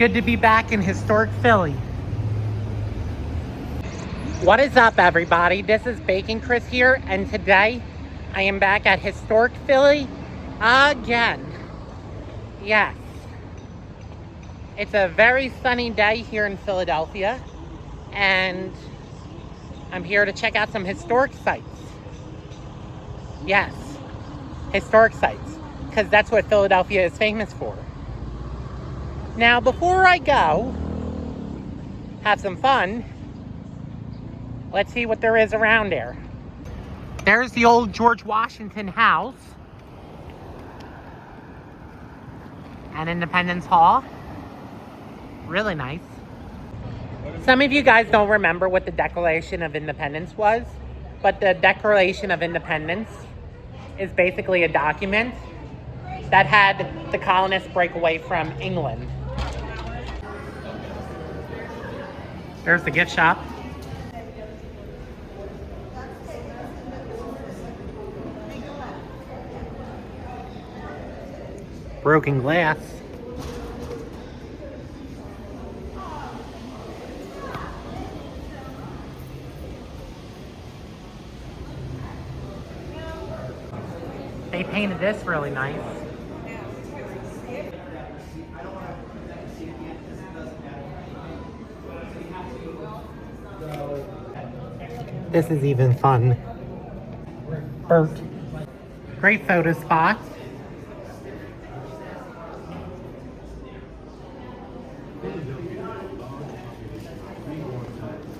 good to be back in historic Philly. What is up, everybody? This is Bacon Chris here, and today I am back at historic Philly again. Yes. It's a very sunny day here in Philadelphia, and I'm here to check out some historic sites. Yes, historic sites, because that's what Philadelphia is famous for. Now, before I go have some fun, let's see what there is around there. There's the old George Washington House and Independence Hall. Really nice. Some of you guys don't remember what the Declaration of Independence was, but the Declaration of Independence is basically a document that had the colonists break away from England. There's the gift shop. Broken glass. They painted this really nice. This is even fun. Bert. Great photo spot.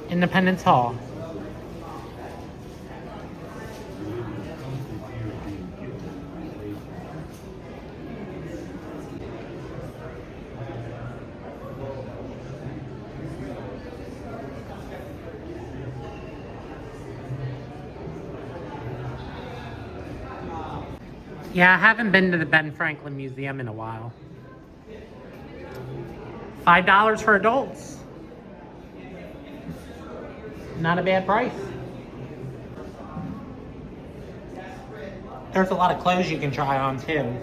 Independence Hall. Yeah, I haven't been to the Ben Franklin Museum in a while. $5 for adults. Not a bad price. There's a lot of clothes you can try on too.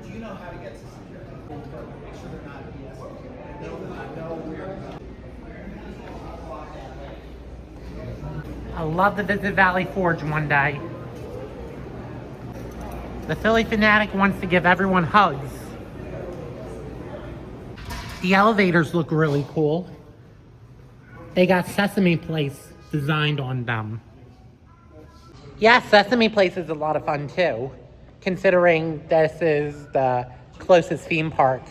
Do you know how to get to security? Make sure they're not BS. No, we're I love to visit Valley Forge one day. The Philly fanatic wants to give everyone hugs. The elevators look really cool. They got Sesame Place designed on them. Yeah, Sesame Place is a lot of fun too, considering this is the closest theme park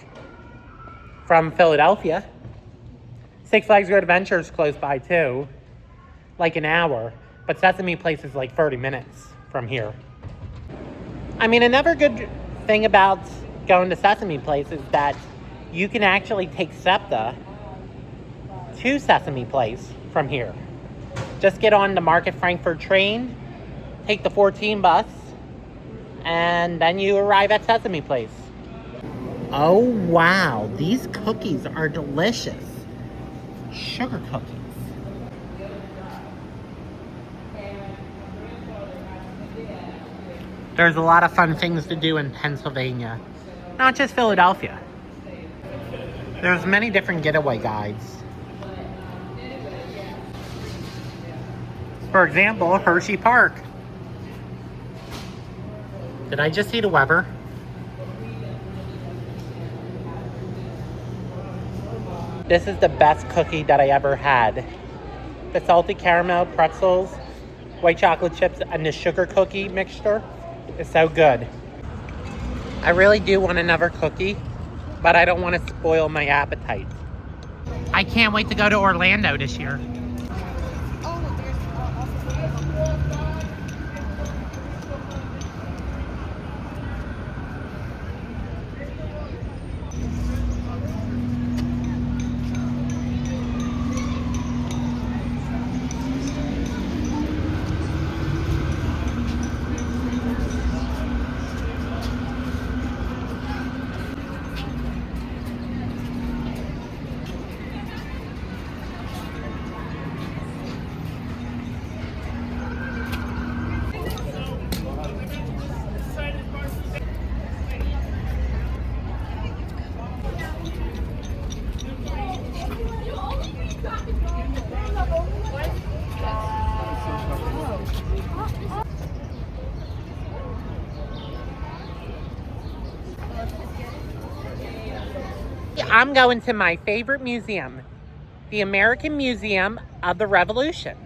from Philadelphia. Six Flags Great Adventure is close by too, like an hour, but Sesame Place is like 30 minutes from here. I mean, another good thing about going to Sesame Place is that you can actually take SEPTA to Sesame Place from here. Just get on the Market Frankfurt train, take the 14 bus, and then you arrive at Sesame Place. Oh wow, these cookies are delicious. Sugar cookies. There's a lot of fun things to do in Pennsylvania, not just Philadelphia. There's many different getaway guides. For example, Hershey Park. Did I just see the Weber? This is the best cookie that I ever had. The salted caramel pretzels, white chocolate chips, and the sugar cookie mixture is so good. I really do want another cookie, but I don't want to spoil my appetite. I can't wait to go to Orlando this year. I'm going to my favorite museum, the American Museum of the Revolution.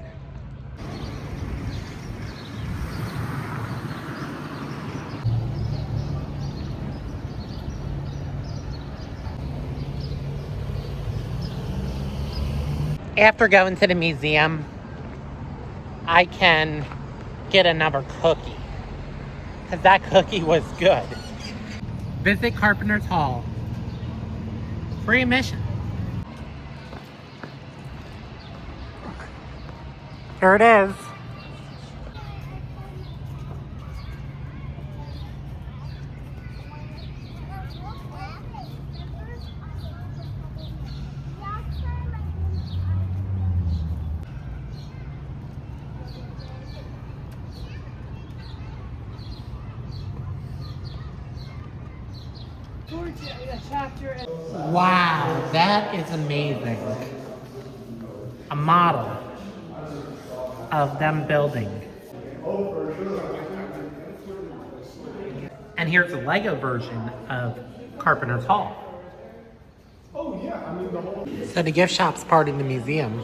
After going to the museum, I can get another cookie, because that cookie was good. Visit Carpenter's Hall. Free admission. Here it is. Wow, that is amazing. A model of them building. And here's a Lego version of Carpenter's Hall. So the gift shop's part of the museum.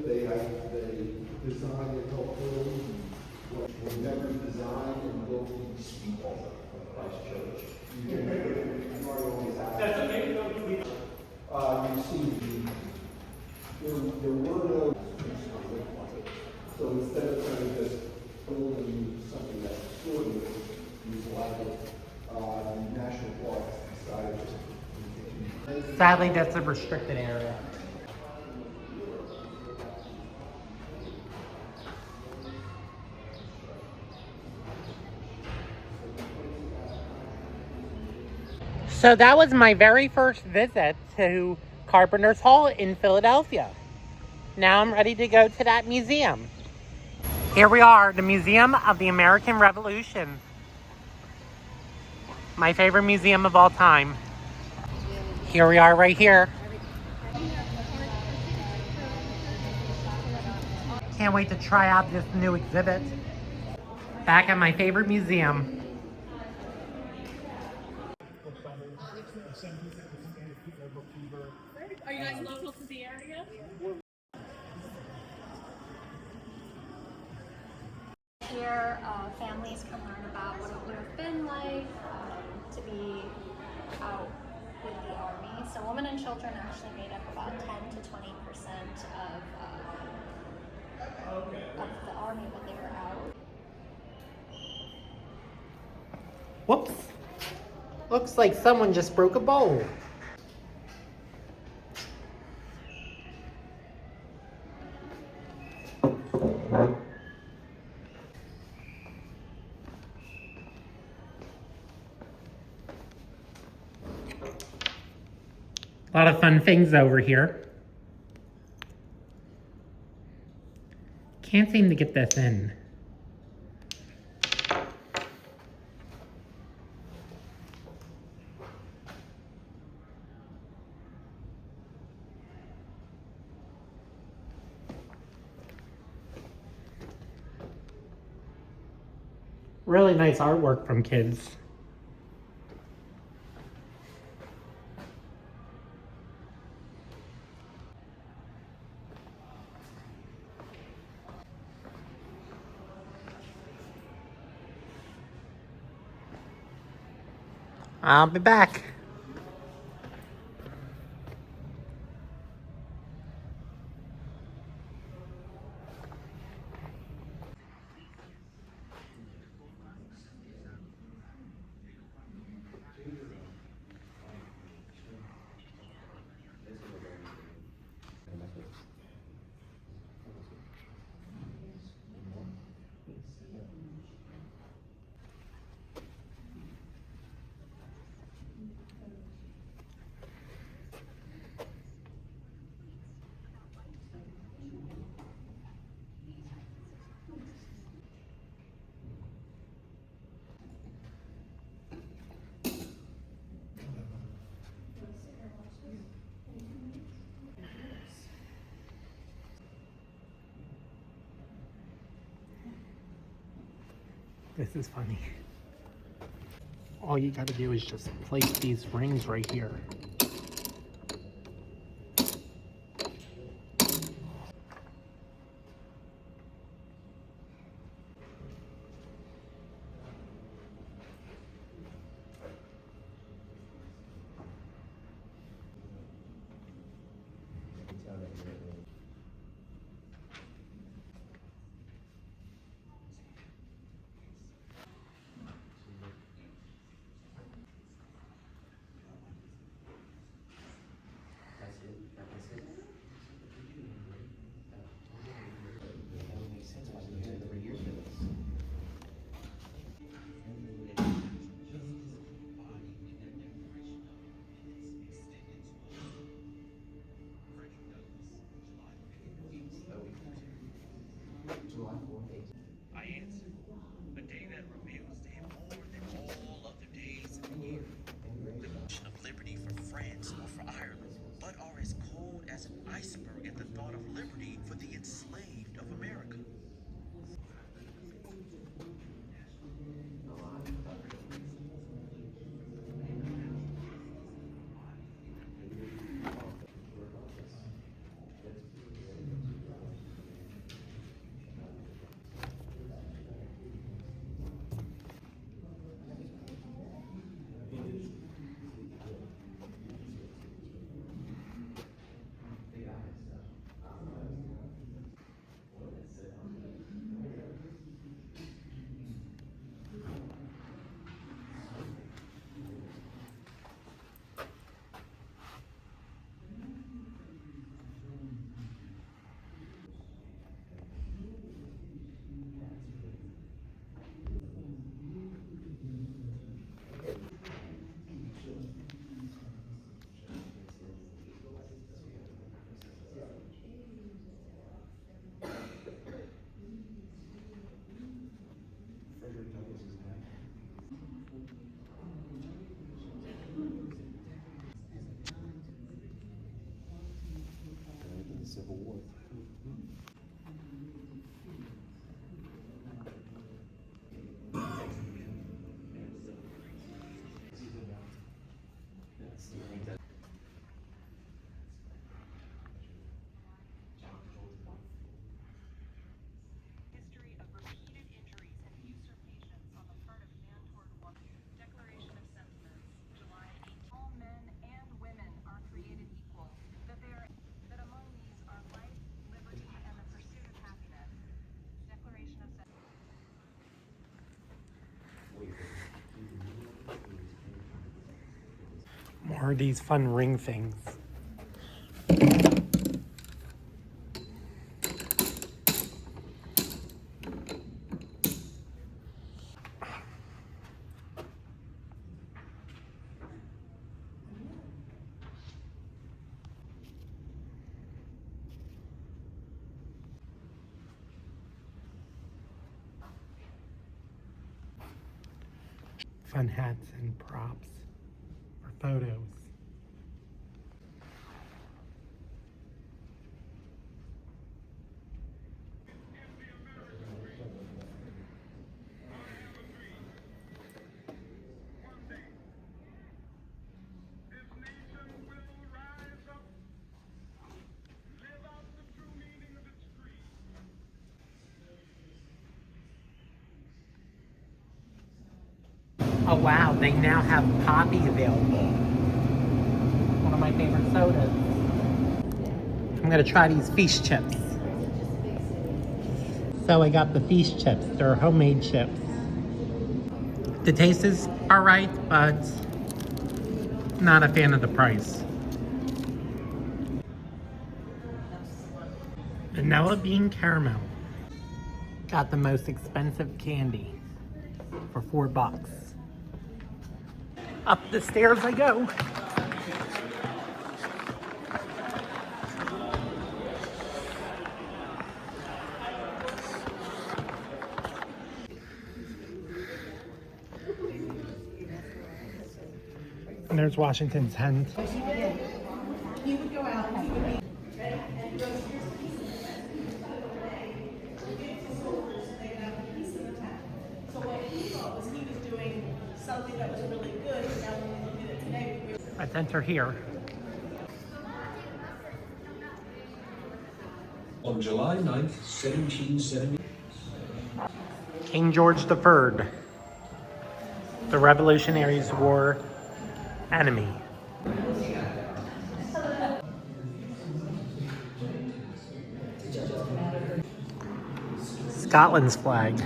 They design and help build, will never design and build the steeple of Christ Church. You always have. You see, there were no. So instead of kind of just building something that's sort of use like it, the national parks decided to. Sadly, that's a restricted area. So that was my very first visit to Carpenter's Hall in Philadelphia. Now I'm ready to go to that museum. Here we are, the Museum of the American Revolution. My favorite museum of all time. Here we are right here. Can't wait to try out this new exhibit. Back at my favorite museum. Are you guys local to the area? Here, families can learn about what it would have been like to be out with the Army. So women and children actually made up about 10 to 20% of the Army when they were out. Whoops. Looks like someone just broke a bowl. A lot of fun things over here. Can't seem to get this in. Really nice artwork from kids. I'll be back. This is funny. All you gotta do is just place these rings right here. I answer, a day that reveals to him more than all other days of the year. The notion of liberty for France or for Ireland, but are as cold as an iceberg at the thought of liberty for the enslaved of America. History of repeated injuries and usurpations on the part of man toward woman. Declaration of Sentiments, July 18. All men and women are created equal. That among these are life, liberty, and the pursuit of happiness. Declaration of Sentiments. More of these fun ring things. Fun hats and props for photos. Oh wow, they now have poppy available. One of my favorite sodas. I'm gonna try these feast chips. So I got the feast chips. They're homemade chips. The taste is alright, but not a fan of the price. Vanilla bean caramel. Got the most expensive candy for $4. Up the stairs I go. And there's Washington's tent. He would go out and he would be really good, but now when we look at it today, we Let's enter here. On July 9th, 1770. King George III, the Revolutionaries' war enemy. Scotland's flag.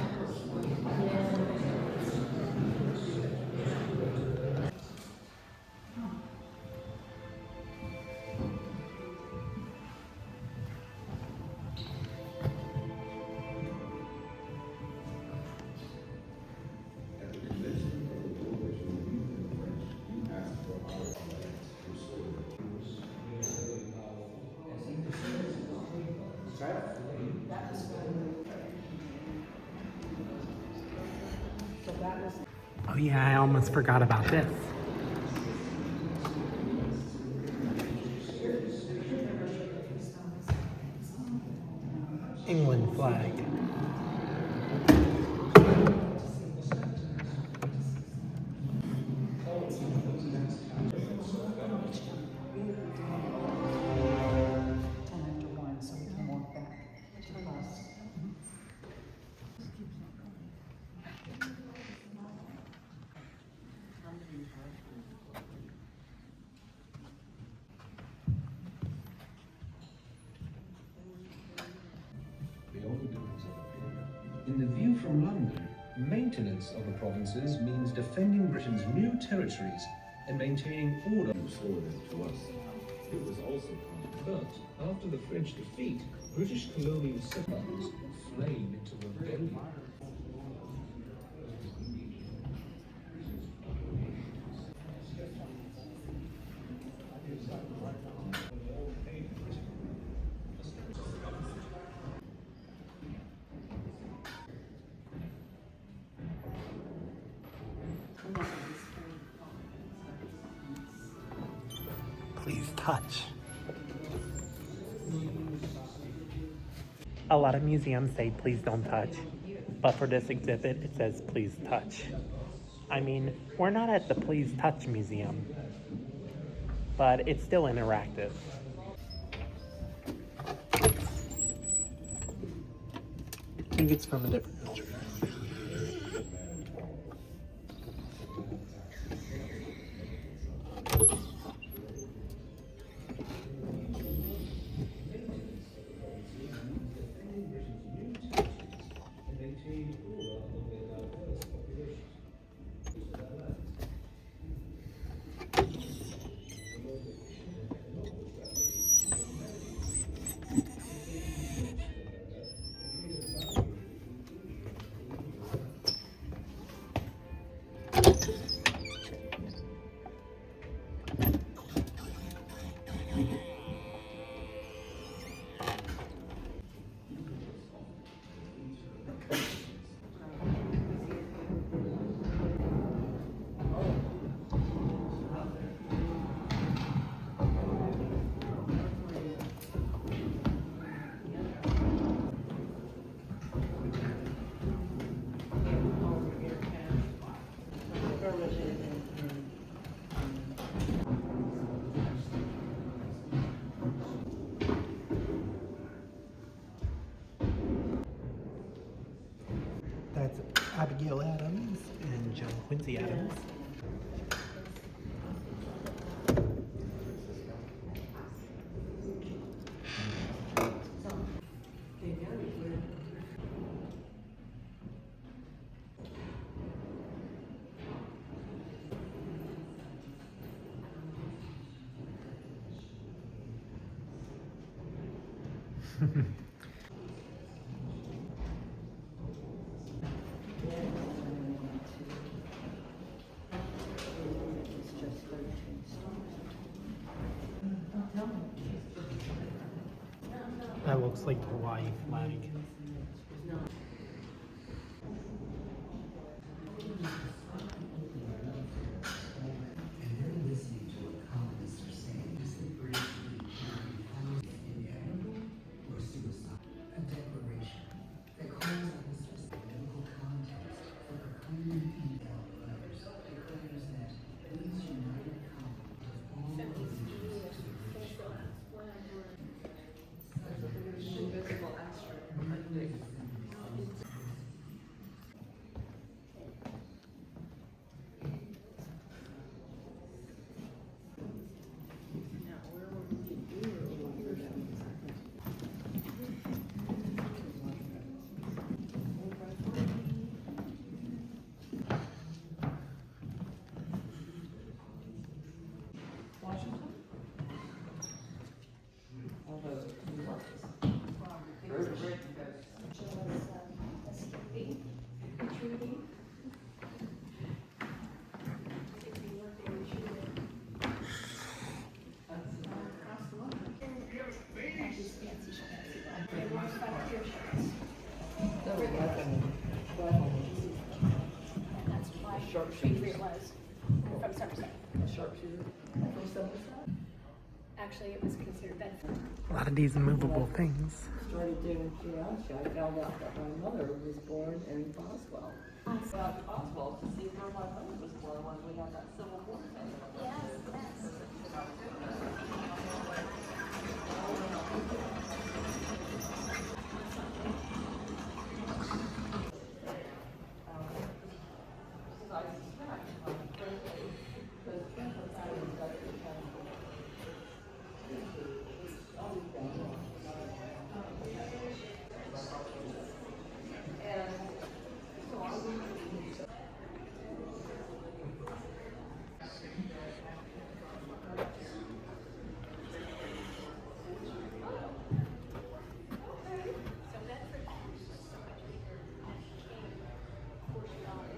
Oh yeah, I almost forgot about this. England flag. In the view from London, maintenance of the provinces means defending Britain's new territories and maintaining order. To us. It was also but after the French defeat, British colonial settlers flame into rebellion. Please touch. A lot of museums say please don't touch, but for this exhibit it says please touch. I mean, we're not at the Please Touch Museum, but it's still interactive. I think it's from a different country. That's Abigail Adams and John Quincy Adams. That looks like the Hawaii flag. the rose frontier shirts. And that's why Shrewsbury was from Somerset. Actually, it was considered Bedford. A lot of these movable things. Started doing genealogy, I found out that my mother was born in Boswell. Boswell to see where my mother was born when we had that Civil War thing. Yes, yes.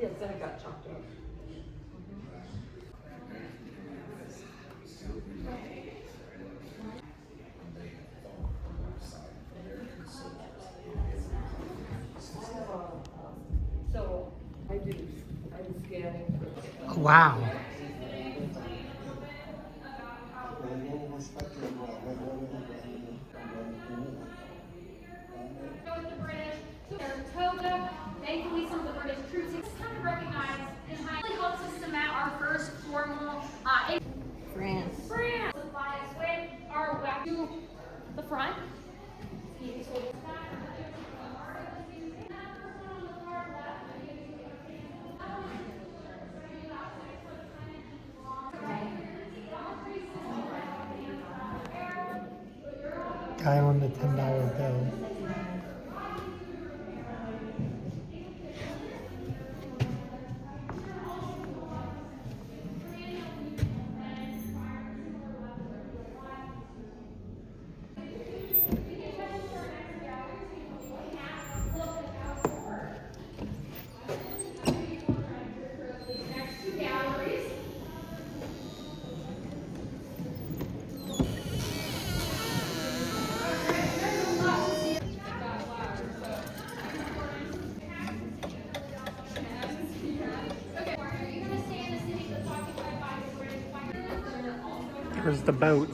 Yes, then it got chopped up. So I'm scanning for. Wow. With the British, Saratoga, thankfully some of the British troops. It's kind of recognized and highly helps us cement our first formal France. France. Supply us with our weapons to the front. Guy on the $10 bill. Here's the boat.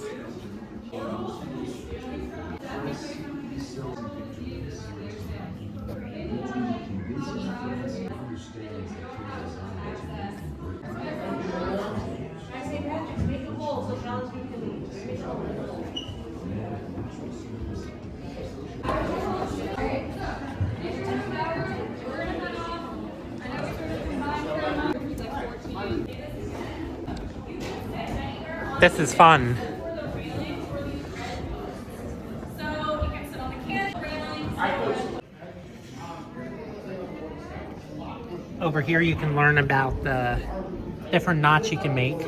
This is fun. So we can sit on the carriage railings. Over here you can learn about the different knots you can make.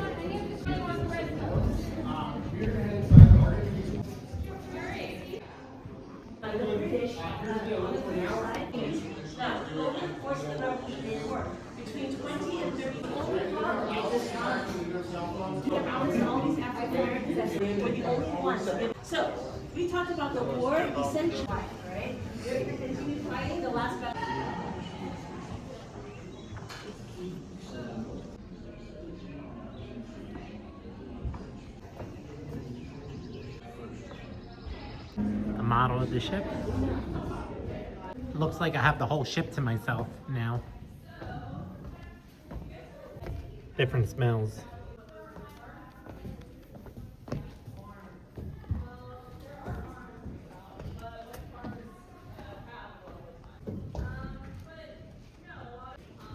Between 20 and 30 we're the only ones. So we talked about the war essential, right? You're going to continue fighting the last battle. The model of the ship. Looks like I have the whole ship to myself now. Different smells.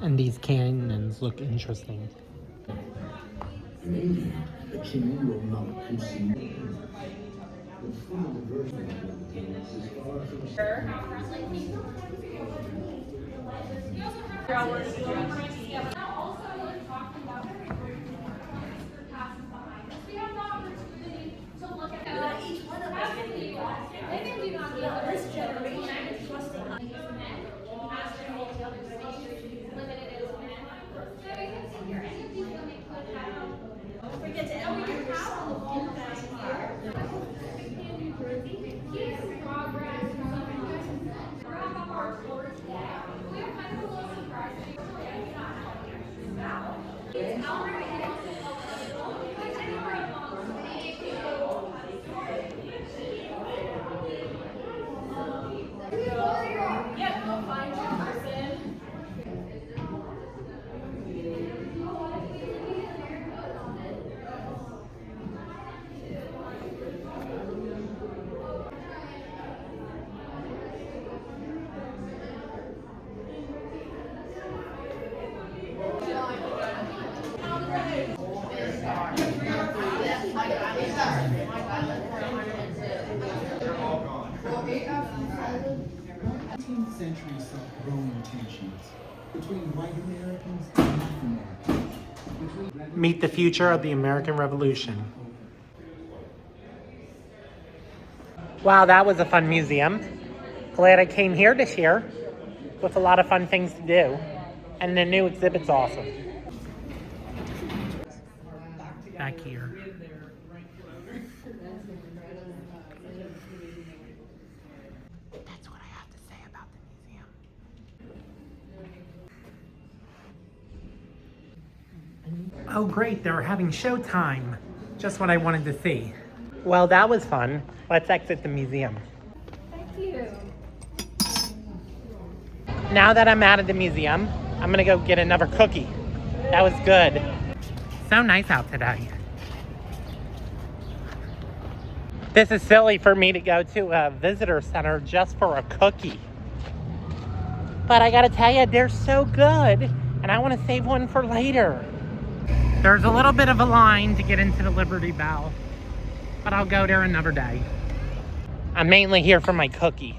And these cannons look interesting. In England, the king will not concede. The full version of the is far from Each one of us this generation is trusting us. Don't forget to admire yourself. Progress. 19th century saw growing tensions between white Americans and Black Americans. Meet the future of the American Revolution. Wow, that was a fun museum. Glad I came here this year with a lot of fun things to do. And the new exhibit's awesome. Back here. That's what I have to say about the museum. Oh great, they're having showtime. Just what I wanted to see. Well, that was fun. Let's exit the museum. Thank you. Now that I'm out of the museum, I'm gonna go get another cookie. That was good. So nice out today. This is silly for me to go to a visitor center just for a cookie. But I gotta tell you, they're so good, and I wanna save one for later. There's a little bit of a line to get into the Liberty Bell, but I'll go there another day. I'm mainly here for my cookie.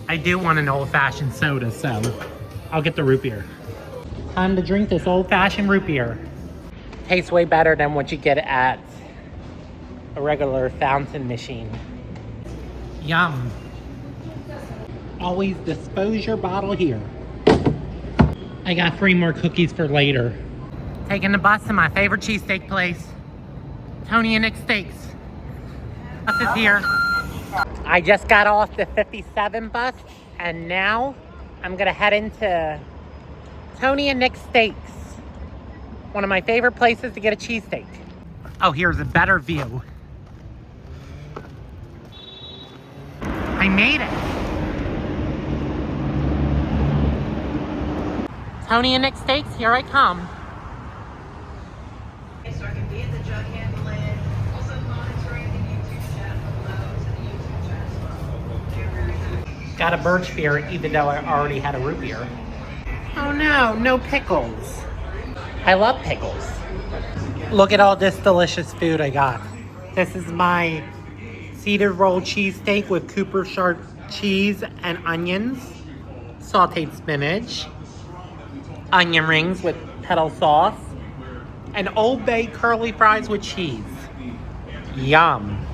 I do want an old-fashioned soda, so I'll get the root beer. Time to drink this old-fashioned root beer. Tastes way better than what you get at a regular fountain machine. Yum. Always dispose your bottle here. I got 3 more cookies for later. Taking the bus to my favorite cheesesteak place, Tony and Nick Steaks. Bus is here. I just got off the 57 bus, and now I'm gonna head into Tony and Nick Steaks, one of my favorite places to get a cheesesteak. Oh, here's a better view. I made it. Tony and Nick Steaks, here I come. So I can be in the jug handle lid, also monitoring the YouTube chat below to the YouTube chat as well. They're very good. Got a birch beer, even though I already had a root beer. Oh no, no pickles. I love pickles. Look at all this delicious food I got. This is my cedar roll cheesesteak with Cooper sharp cheese and onions, sauteed spinach, onion rings with petal sauce, and Old Bay curly fries with cheese. Yum.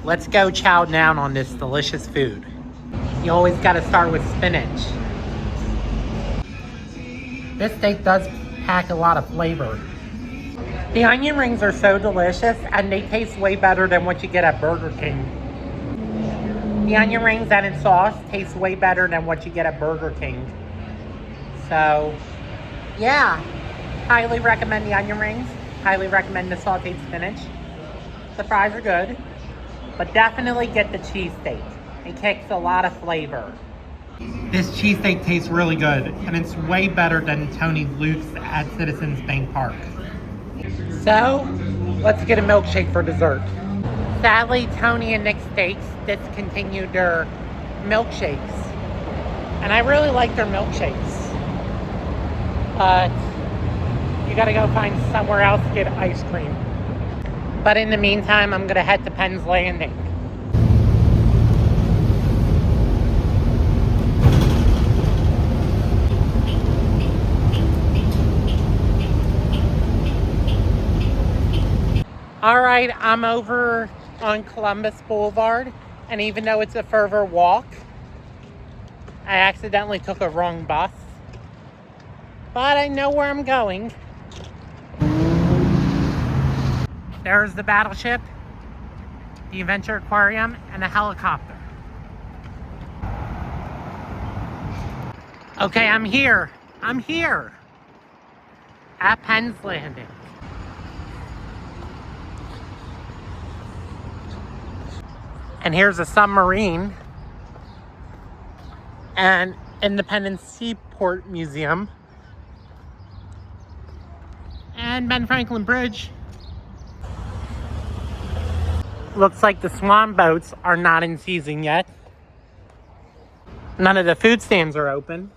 Let's go chow down on this delicious food. You always gotta start with spinach. This steak does pack a lot of flavor. The onion rings are so delicious, and they taste way better than what you get at Burger King. The onion rings and its sauce taste way better than what you get at Burger King. So, yeah. Highly recommend the onion rings. Highly recommend the sauteed spinach. The fries are good. But definitely get the cheesesteak. It kicks a lot of flavor. This cheesesteak tastes really good, and it's way better than Tony Luke's at Citizens Bank Park. So, let's get a milkshake for dessert. Sadly, Tony and Nick Steaks discontinued their milkshakes. And I really like their milkshakes. But you gotta go find somewhere else to get ice cream. But in the meantime, I'm gonna head to Penn's Landing. All right, I'm over on Columbus Boulevard, and even though it's a further walk, I accidentally took a wrong bus. But I know where I'm going. There's the battleship, the Adventure Aquarium, and a helicopter. Okay, I'm here. I'm here. At Penn's Landing. And here's a submarine and Independence Seaport Museum and Ben Franklin Bridge. Looks like the swan boats are not in season yet. None of the food stands are open.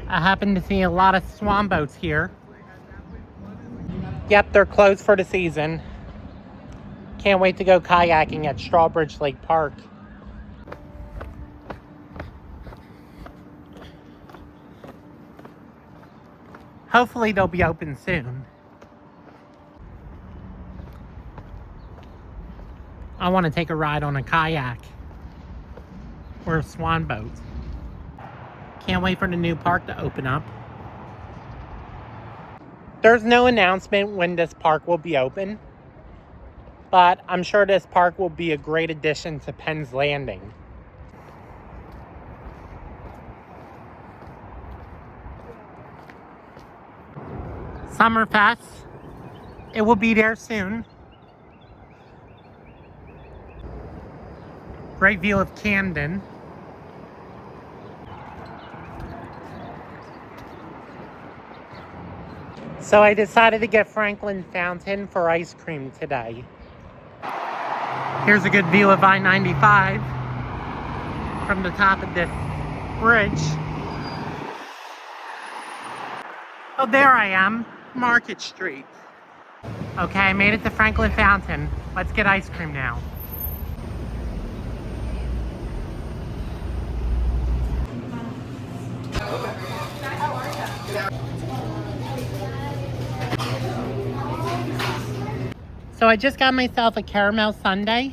I happen to see a lot of swan boats here. Yep, they're closed for the season. Can't wait to go kayaking at Strawbridge Lake Park. Hopefully they'll be open soon. I want to take a ride on a kayak or a swan boat. Can't wait for the new park to open up. There's no announcement when this park will be open, but I'm sure this park will be a great addition to Penn's Landing. Summerfest, it will be there soon. Great view of Camden. So I decided to get Franklin Fountain for ice cream today. Here's a good view of I-95 from the top of this bridge. Oh, there I am, Market Street. Okay, I made it to Franklin Fountain. Let's get ice cream now. So I just got myself a caramel sundae.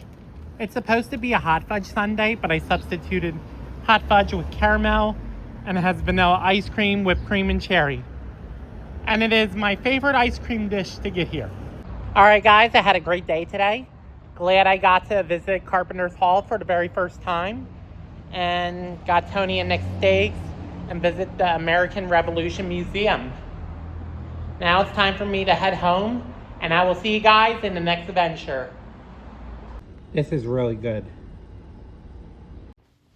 It's supposed to be a hot fudge sundae, but I substituted hot fudge with caramel, and it has vanilla ice cream, whipped cream, and cherry. And it is my favorite ice cream dish to get here. All right, guys, I had a great day today. Glad I got to visit Carpenter's Hall for the very first time, and got Tony and Nick steaks and visit the American Revolution Museum. Now it's time for me to head home, and I will see you guys in the next adventure. This is really good.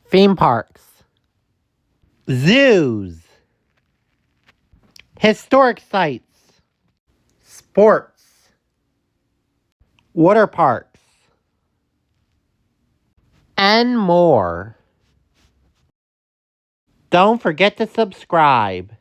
Theme parks. Zoos. Historic sites. Sports. Water parks. And more. Don't forget to subscribe.